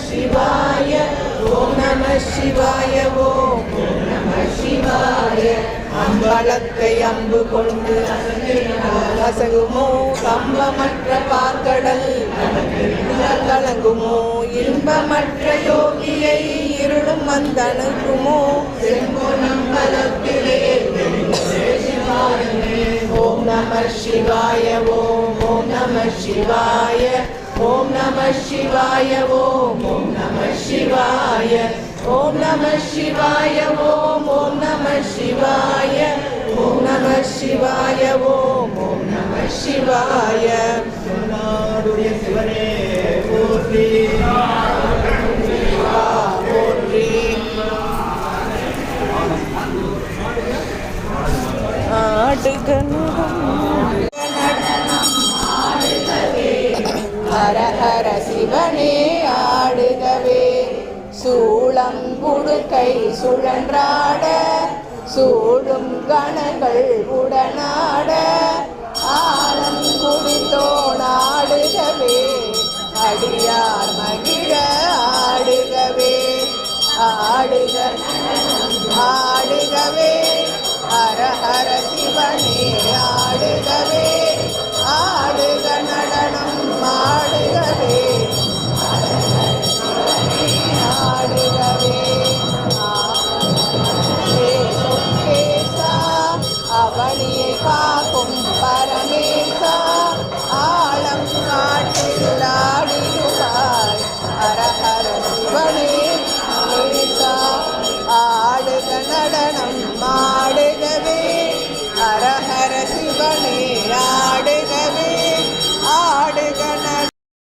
சிவாய. ஓம் நம சிவாய. ஓம் நம சிவாய. அம்பலத்தை அம்பு கொண்டு அசகுமோ கம்பமற்ற பார்க்கடல் கலங்குமோ இன்பமற்ற யோகியை இருளும் வந்தணுகுமோ செம்பொனம்பலத்திலே. ஓம் நம சிவாய. ஓம் ஓம் நம சிவாய. ஓம் நம சிவாய. ஓம் ஓம் நம சிவாய. ஓம் நம சிவாய. ஓம் ஓம் நம சிவாய. ஓம் நம சிவாய. ஓம் ஓம் நம சிவாய. சிவனே போற்றி போற்றி. ஹர ஹர சிவனே ஆடுகவே. சூளம் குடுக்கை சுழன்றாட சூடும் கணங்கள் உடனாட ஆழம் குடித்தோனாடுகவே. அடியார் மகிழ ஆடுகவே. ஆடுக ஆடுகவே. ஹர ஹர சிவனே ஆடுகவே.